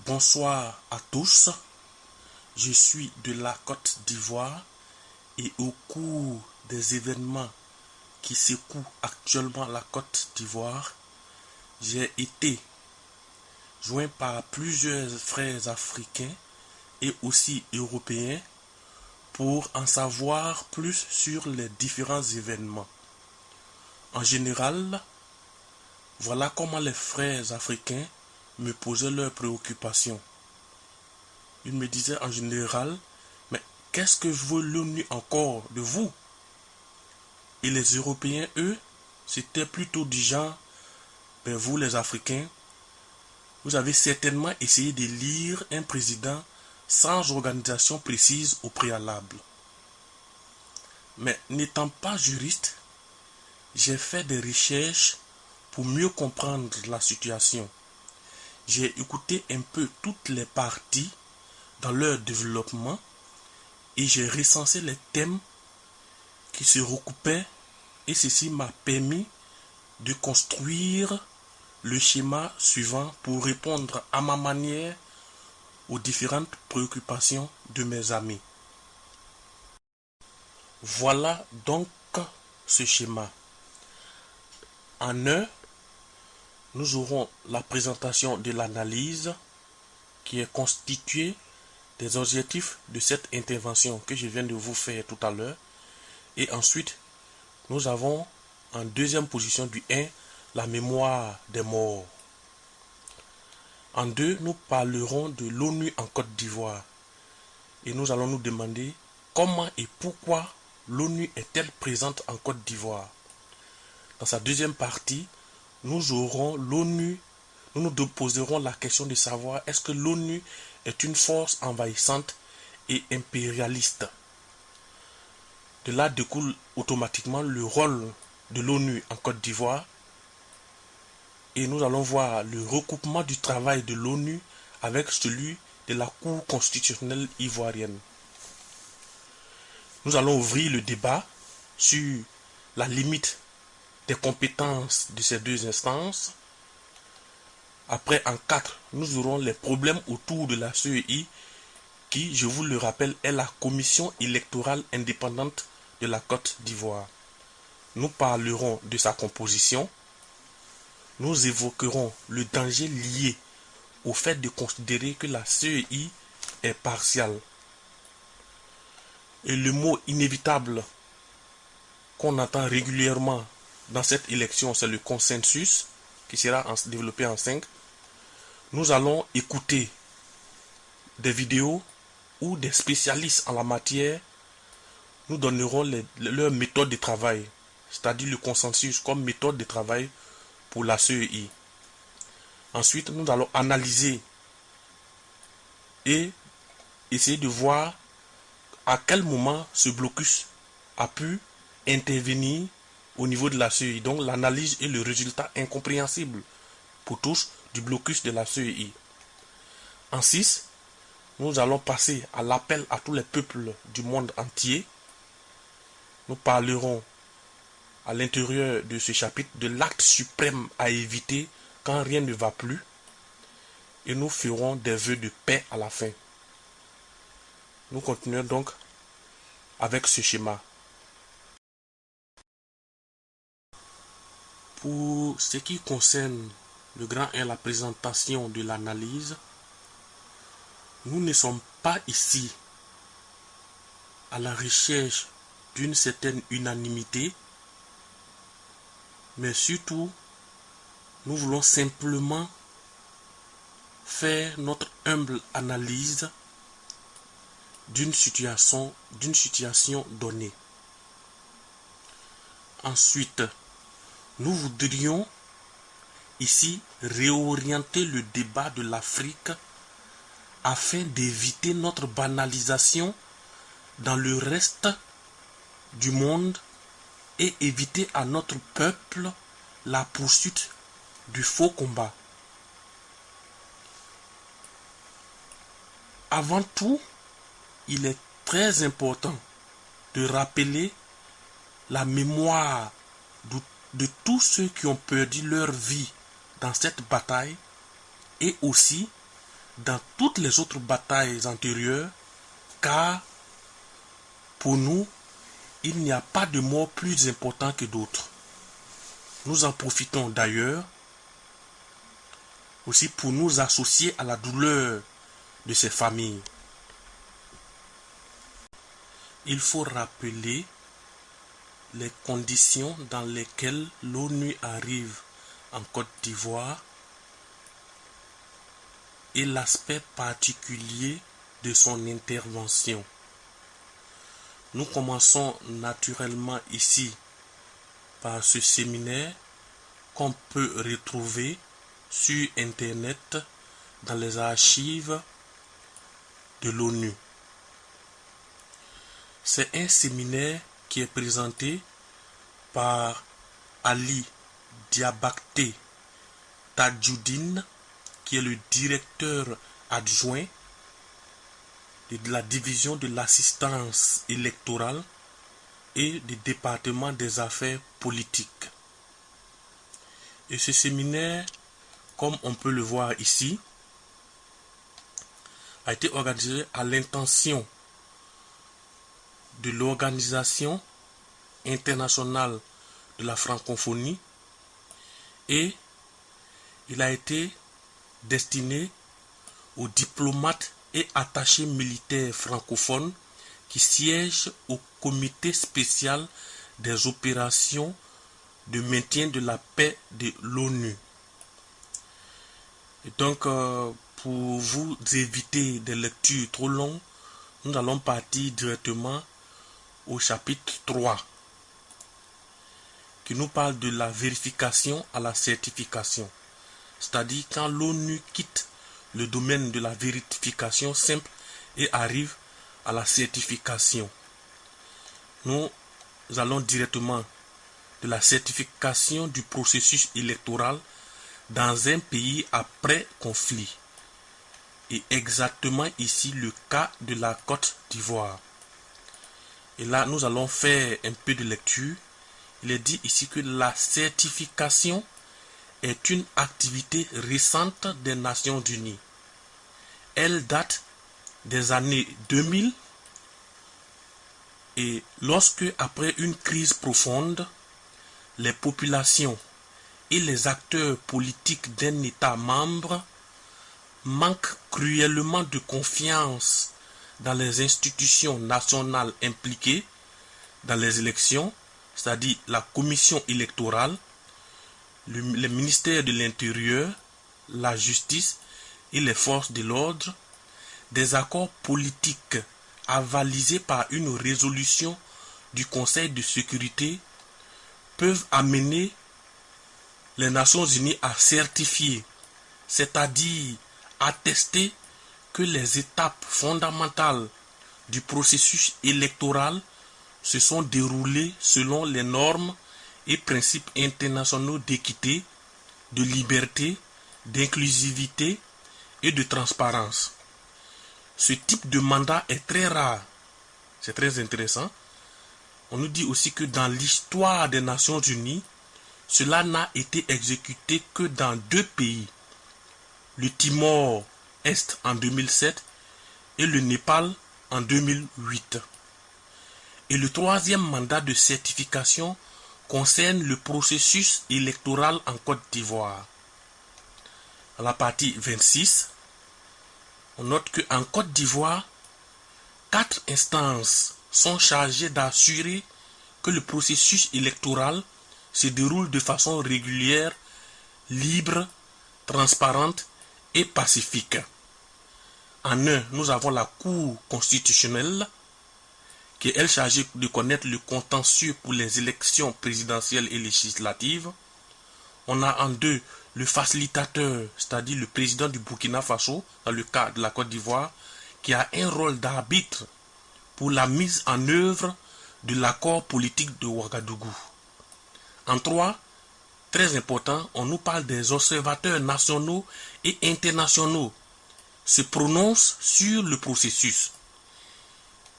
Bonsoir à tous, je suis de la Côte d'Ivoire et au cours des événements qui secouent actuellement la Côte d'Ivoire, j'ai été joint par plusieurs frères africains et aussi européens pour en savoir plus sur les différents événements. En général, voilà comment les frères africains me posaient leurs préoccupations. Ils me disaient en général, mais qu'est-ce que veut l'ONU encore de vous? Et les Européens, eux, c'était plutôt du genre, ben vous les Africains, vous avez certainement essayé de lire un président sans organisation précise au préalable. Mais n'étant pas juriste, j'ai fait des recherches pour mieux comprendre la situation. J'ai écouté un peu toutes les parties dans leur développement et j'ai recensé les thèmes qui se recoupaient et ceci m'a permis de construire le schéma suivant pour répondre à ma manière aux différentes préoccupations de mes amis. Voilà donc ce schéma. En un, nous aurons la présentation de l'analyse qui est constituée des objectifs de cette intervention que je viens de vous faire tout à l'heure. Et ensuite, nous avons en deuxième position du 1, la mémoire des morts. En 2, nous parlerons de l'ONU en Côte d'Ivoire. Et nous allons nous demander comment et pourquoi l'ONU est-elle présente en Côte d'Ivoire. Dans sa deuxième partie, nous aurons l'ONU, nous nous poserons la question de savoir est-ce que l'ONU est une force envahissante et impérialiste. De là découle automatiquement le rôle de l'ONU en Côte d'Ivoire. Et nous allons voir le recoupement du travail de l'ONU avec celui de la Cour constitutionnelle ivoirienne. Nous allons ouvrir le débat sur la limite des compétences de ces deux instances. Après, en 4, nous aurons les problèmes autour de la CEI qui, je vous le rappelle, est la Commission électorale indépendante de la Côte d'Ivoire. Nous parlerons de sa composition. Nous évoquerons le danger lié au fait de considérer que la CEI est partiale. Et le mot inévitable qu'on entend régulièrement dans cette élection, c'est le consensus qui sera développé en 5. Nous allons écouter des vidéos où des spécialistes en la matière nous donneront leur méthode de travail, c'est-à-dire le consensus comme méthode de travail pour la CEI. Ensuite, nous allons analyser et essayer de voir à quel moment ce blocus a pu intervenir au niveau de la CEI. Donc l'analyse et le résultat incompréhensible pour tous du blocus de la CEI. En 6, nous allons passer à l'appel à tous les peuples du monde entier. Nous parlerons à l'intérieur de ce chapitre de l'acte suprême à éviter quand rien ne va plus. Et nous ferons des vœux de paix à la fin. Nous continuons donc avec ce schéma. Pour ce qui concerne le grand 1, la présentation de l'analyse, nous ne sommes pas ici à la recherche d'une certaine unanimité, mais surtout, nous voulons simplement faire notre humble analyse d'une situation donnée. Ensuite, nous voudrions ici réorienter le débat de l'Afrique afin d'éviter notre banalisation dans le reste du monde et éviter à notre peuple la poursuite du faux combat. Avant tout, il est très important de rappeler la mémoire de tous ceux qui ont perdu leur vie dans cette bataille et aussi dans toutes les autres batailles antérieures, car pour nous, il n'y a pas de mort plus important que d'autres. Nous en profitons d'ailleurs aussi pour nous associer à la douleur de ces familles. Il faut rappeler les conditions dans lesquelles l'ONU arrive en Côte d'Ivoire et l'aspect particulier de son intervention. Nous commençons naturellement ici par ce séminaire qu'on peut retrouver sur Internet dans les archives de l'ONU. C'est un séminaire qui est présenté par Ali Diabakté Tadjoudine, qui est le directeur adjoint de la division de l'assistance électorale et du département des affaires politiques. Et ce séminaire, comme on peut le voir ici, a été organisé à l'intention de l'Organisation internationale de la francophonie et il a été destiné aux diplomates et attachés militaires francophones qui siègent au comité spécial des opérations de maintien de la paix de l'ONU. Et donc, pour vous éviter des lectures trop longues, nous allons partir directement au chapitre 3, qui nous parle de la vérification à la certification. C'est-à-dire quand l'ONU quitte le domaine de la vérification simple et arrive à la certification. Nous allons directement de la certification du processus électoral dans un pays après conflit. Et exactement ici le cas de la Côte d'Ivoire. Et là, nous allons faire un peu de lecture. Il est dit ici que la certification est une activité récente des Nations Unies. Elle date des années 2000 et lorsque, après une crise profonde, les populations et les acteurs politiques d'un État membre manquent cruellement de confiance dans les institutions nationales impliquées dans les élections, c'est-à-dire la commission électorale, le ministère de l'Intérieur, la justice et les forces de l'ordre, des accords politiques avalisés par une résolution du Conseil de sécurité peuvent amener les Nations Unies à certifier, c'est-à-dire attester que les étapes fondamentales du processus électoral se sont déroulées selon les normes et principes internationaux d'équité, de liberté, d'inclusivité et de transparence. Ce type de mandat est très rare. C'est très intéressant. On nous dit aussi que dans l'histoire des Nations Unies, cela n'a été exécuté que dans 2 pays. Le Timor-Est en 2007 et le Népal en 2008. Et le 3e mandat de certification concerne le processus électoral en Côte d'Ivoire. À la partie 26, on note qu'en Côte d'Ivoire, 4 instances sont chargées d'assurer que le processus électoral se déroule de façon régulière, libre, transparente et pacifique. En un, nous avons la Cour constitutionnelle, qui est elle chargée de connaître le contentieux pour les élections présidentielles et législatives. On a en 2 le facilitateur, c'est-à-dire le président du Burkina Faso, dans le cas de la Côte d'Ivoire, qui a un rôle d'arbitre pour la mise en œuvre de l'accord politique de Ouagadougou. En 3, très important, on nous parle des observateurs nationaux et internationaux se prononcent sur le processus.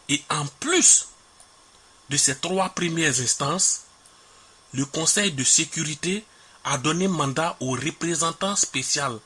Et en plus de ces 3 premières instances, le Conseil de sécurité a donné mandat au représentant spécial